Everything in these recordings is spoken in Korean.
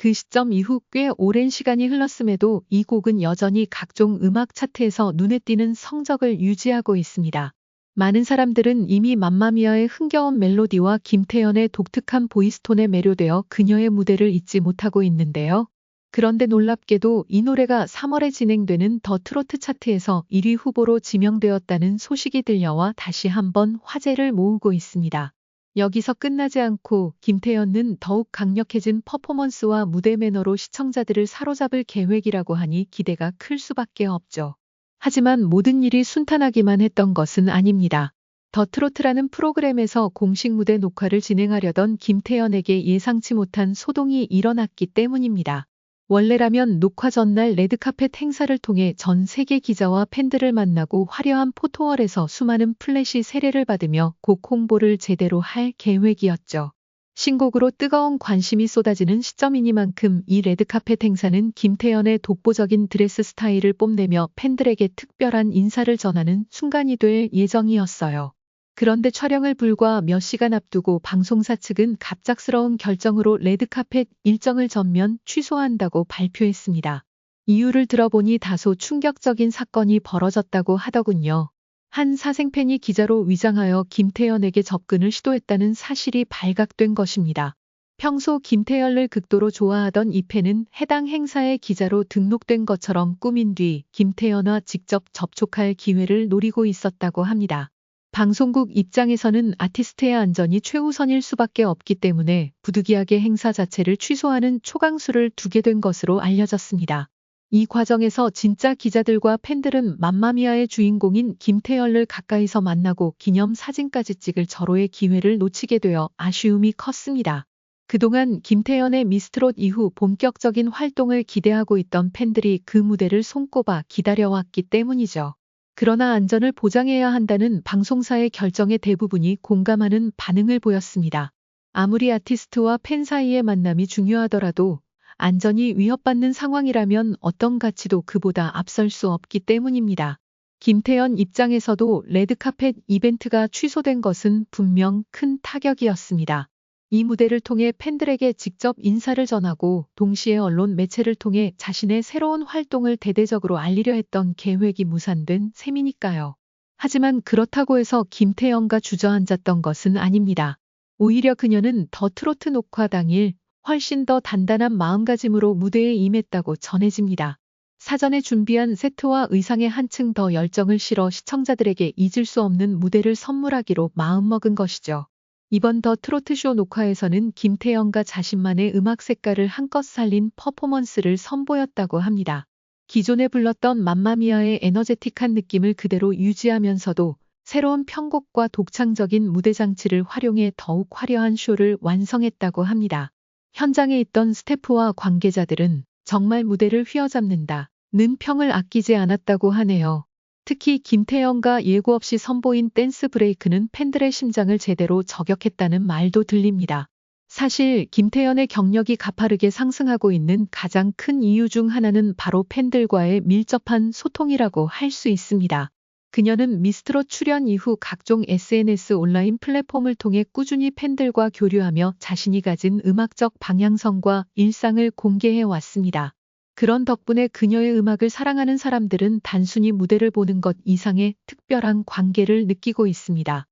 그 시점 이후 꽤 오랜 시간이 흘렀음에도 이 곡은 여전히 각종 음악 차트에서 눈에 띄는 성적을 유지하고 있습니다. 많은 사람들은 이미 맘마미아의 흥겨운 멜로디와 김태연의 독특한 보이스톤에 매료되어 그녀의 무대를 잊지 못하고 있는데요. 그런데 놀랍게도 이 노래가 3월에 진행되는 더 트로트 차트에서 1위 후보로 지명되었다는 소식이 들려와 다시 한번 화제를 모으고 있습니다. 여기서 끝나지 않고 김태연은 더욱 강력해진 퍼포먼스와 무대 매너로 시청자들을 사로잡을 계획이라고 하니 기대가 클 수밖에 없죠. 하지만 모든 일이 순탄하기만 했던 것은 아닙니다. 더 트로트라는 프로그램에서 공식 무대 녹화를 진행하려던 김태연에게 예상치 못한 소동이 일어났기 때문입니다. 원래라면 녹화 전날 레드카펫 행사를 통해 전 세계 기자와 팬들을 만나고 화려한 포토월에서 수많은 플래시 세례를 받으며 곡 홍보를 제대로 할 계획이었죠. 신곡으로 뜨거운 관심이 쏟아지는 시점이니만큼 이 레드카펫 행사는 김태연의 독보적인 드레스 스타일을 뽐내며 팬들에게 특별한 인사를 전하는 순간이 될 예정이었어요. 그런데 촬영을 불과 몇 시간 앞두고 방송사 측은 갑작스러운 결정으로 레드카펫 일정을 전면 취소한다고 발표했습니다. 이유를 들어보니 다소 충격적인 사건이 벌어졌다고 하더군요. 한 사생팬이 기자로 위장하여 김태연에게 접근을 시도했다는 사실이 발각된 것입니다. 평소 김태연을 극도로 좋아하던 이 팬은 해당 행사에 기자로 등록된 것처럼 꾸민 뒤 김태연과 직접 접촉할 기회를 노리고 있었다고 합니다. 방송국 입장에서는 아티스트의 안전이 최우선일 수밖에 없기 때문에 부득이하게 행사 자체를 취소하는 초강수를 두게 된 것으로 알려졌습니다. 이 과정에서 진짜 기자들과 팬들은 맘마미아의 주인공인 김태연을 가까이서 만나고 기념 사진까지 찍을 절호의 기회를 놓치게 되어 아쉬움이 컸습니다. 그동안 김태연의 미스트롯 이후 본격적인 활동을 기대하고 있던 팬들이 그 무대를 손꼽아 기다려왔기 때문이죠. 그러나 안전을 보장해야 한다는 방송사의 결정에 대부분이 공감하는 반응을 보였습니다. 아무리 아티스트와 팬 사이의 만남이 중요하더라도 안전이 위협받는 상황이라면 어떤 가치도 그보다 앞설 수 없기 때문입니다. 김태연 입장에서도 레드카펫 이벤트가 취소된 것은 분명 큰 타격이었습니다. 이 무대를 통해 팬들에게 직접 인사를 전하고 동시에 언론 매체를 통해 자신의 새로운 활동을 대대적으로 알리려 했던 계획이 무산된 셈이니까요. 하지만 그렇다고 해서 김태연과 주저앉았던 것은 아닙니다. 오히려 그녀는 더 트로트 녹화 당일 훨씬 더 단단한 마음가짐으로 무대에 임했다고 전해집니다. 사전에 준비한 세트와 의상에 한층 더 열정을 실어 시청자들에게 잊을 수 없는 무대를 선물하기로 마음먹은 것이죠. 이번 더 트로트쇼 녹화에서는 김태연과 자신만의 음악 색깔을 한껏 살린 퍼포먼스를 선보였다고 합니다. 기존에 불렀던 맘마미아의 에너제틱한 느낌을 그대로 유지하면서도 새로운 편곡과 독창적인 무대 장치를 활용해 더욱 화려한 쇼를 완성했다고 합니다. 현장에 있던 스태프와 관계자들은 정말 무대를 휘어잡는다는 평을 아끼지 않았다고 하네요. 특히 김태연과 예고 없이 선보인 댄스 브레이크는 팬들의 심장을 제대로 저격했다는 말도 들립니다. 사실 김태연의 경력이 가파르게 상승하고 있는 가장 큰 이유 중 하나는 바로 팬들과의 밀접한 소통이라고 할 수 있습니다. 그녀는 미스트롯 출연 이후 각종 SNS 온라인 플랫폼을 통해 꾸준히 팬들과 교류하며 자신이 가진 음악적 방향성과 일상을 공개해 왔습니다. 그런 덕분에 그녀의 음악을 사랑하는 사람들은 단순히 무대를 보는 것 이상의 특별한 관계를 느끼고 있습니다.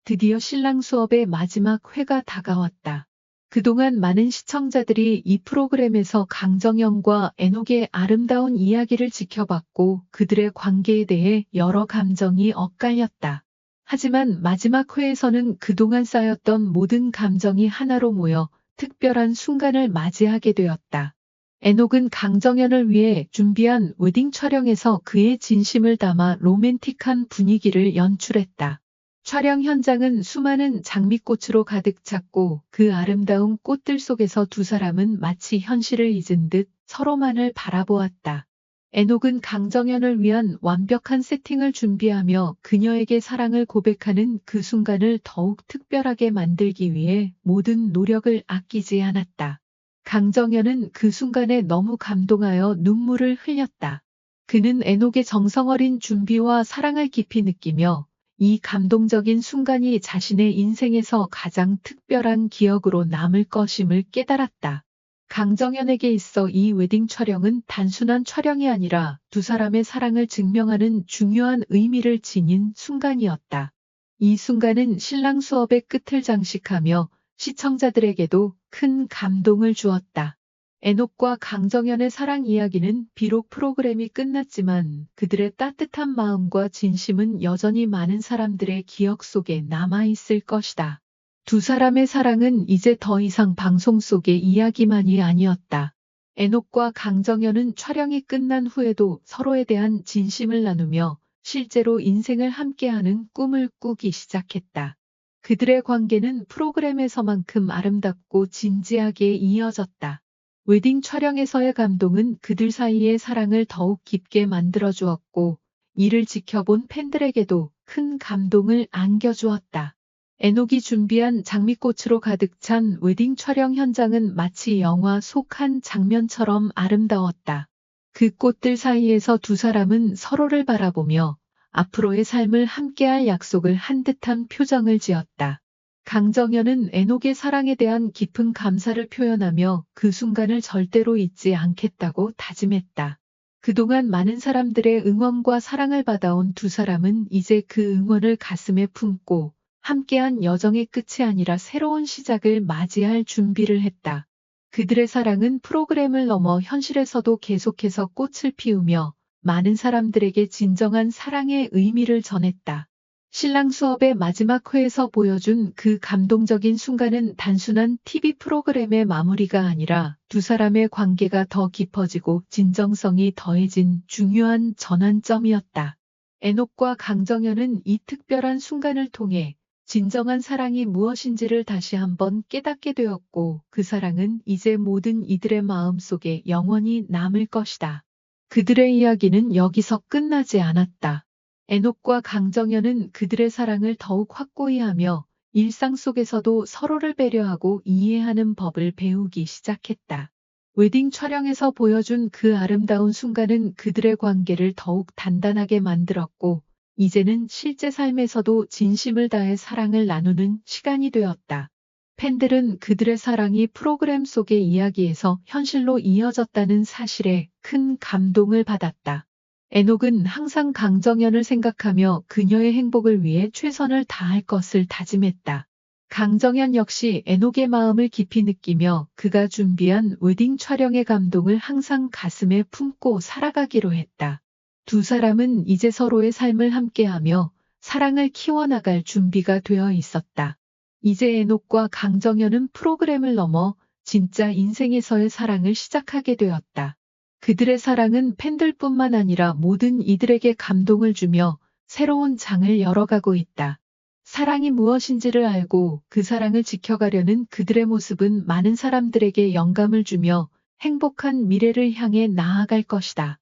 드디어 신랑 수업의 마지막 회가 다가왔다. 그동안 많은 시청자들이 이 프로그램에서 강정연과 에녹의 아름다운 이야기를 지켜봤고 그들의 관계에 대해 여러 감정이 엇갈렸다. 하지만 마지막 회에서는 그동안 쌓였던 모든 감정이 하나로 모여 특별한 순간을 맞이하게 되었다. 에녹은 강정연을 위해 준비한 웨딩 촬영에서 그의 진심을 담아 로맨틱한 분위기를 연출했다. 촬영 현장은 수많은 장미꽃으로 가득 찼고 그 아름다운 꽃들 속에서 두 사람은 마치 현실을 잊은 듯 서로만을 바라보았다. 에녹은 강정연을 위한 완벽한 세팅을 준비하며 그녀에게 사랑을 고백하는 그 순간을 더욱 특별하게 만들기 위해 모든 노력을 아끼지 않았다. 강정연은 그 순간에 너무 감동하여 눈물을 흘렸다. 그는 에녹의 정성 어린 준비와 사랑을 깊이 느끼며 이 감동적인 순간이 자신의 인생에서 가장 특별한 기억으로 남을 것임을 깨달았다. 강정현에게 있어 이 웨딩 촬영은 단순한 촬영이 아니라 두 사람의 사랑을 증명하는 중요한 의미를 지닌 순간이었다. 이 순간은 신랑 수업의 끝을 장식하며 시청자들에게도 큰 감동을 주었다. 에녹과 강정현의 사랑 이야기는 비록 프로그램이 끝났지만 그들의 따뜻한 마음과 진심은 여전히 많은 사람들의 기억 속에 남아있을 것이다. 두 사람의 사랑은 이제 더 이상 방송 속의 이야기만이 아니었다. 에녹과 강정현은 촬영이 끝난 후에도 서로에 대한 진심을 나누며 실제로 인생을 함께하는 꿈을 꾸기 시작했다. 그들의 관계는 프로그램에서만큼 아름답고 진지하게 이어졌다. 웨딩 촬영에서의 감동은 그들 사이의 사랑을 더욱 깊게 만들어주었고, 이를 지켜본 팬들에게도 큰 감동을 안겨주었다. 에녹이 준비한 장미꽃으로 가득 찬 웨딩 촬영 현장은 마치 영화 속 한 장면처럼 아름다웠다. 그 꽃들 사이에서 두 사람은 서로를 바라보며 앞으로의 삶을 함께할 약속을 한 듯한 표정을 지었다. 강정현은 에녹의 사랑에 대한 깊은 감사를 표현하며 그 순간을 절대로 잊지 않겠다고 다짐했다. 그동안 많은 사람들의 응원과 사랑을 받아온 두 사람은 이제 그 응원을 가슴에 품고 함께한 여정의 끝이 아니라 새로운 시작을 맞이할 준비를 했다. 그들의 사랑은 프로그램을 넘어 현실에서도 계속해서 꽃을 피우며 많은 사람들에게 진정한 사랑의 의미를 전했다. 신랑 수업의 마지막 회에서 보여준 그 감동적인 순간은 단순한 TV 프로그램의 마무리가 아니라 두 사람의 관계가 더 깊어지고 진정성이 더해진 중요한 전환점이었다. 에녹과 강정현은 이 특별한 순간을 통해 진정한 사랑이 무엇인지를 다시 한번 깨닫게 되었고, 그 사랑은 이제 모든 이들의 마음속에 영원히 남을 것이다. 그들의 이야기는 여기서 끝나지 않았다. 에녹과 강정현은 그들의 사랑을 더욱 확고히 하며 일상 속에서도 서로를 배려하고 이해하는 법을 배우기 시작했다. 웨딩 촬영에서 보여준 그 아름다운 순간은 그들의 관계를 더욱 단단하게 만들었고, 이제는 실제 삶에서도 진심을 다해 사랑을 나누는 시간이 되었다. 팬들은 그들의 사랑이 프로그램 속의 이야기에서 현실로 이어졌다는 사실에 큰 감동을 받았다. 에녹은 항상 강정현을 생각하며 그녀의 행복을 위해 최선을 다할 것을 다짐했다. 강정현 역시 에녹의 마음을 깊이 느끼며 그가 준비한 웨딩 촬영의 감동을 항상 가슴에 품고 살아가기로 했다. 두 사람은 이제 서로의 삶을 함께하며 사랑을 키워나갈 준비가 되어 있었다. 이제 에녹과 강정현은 프로그램을 넘어 진짜 인생에서의 사랑을 시작하게 되었다. 그들의 사랑은 팬들뿐만 아니라 모든 이들에게 감동을 주며 새로운 장을 열어가고 있다. 사랑이 무엇인지를 알고 그 사랑을 지켜가려는 그들의 모습은 많은 사람들에게 영감을 주며 행복한 미래를 향해 나아갈 것이다.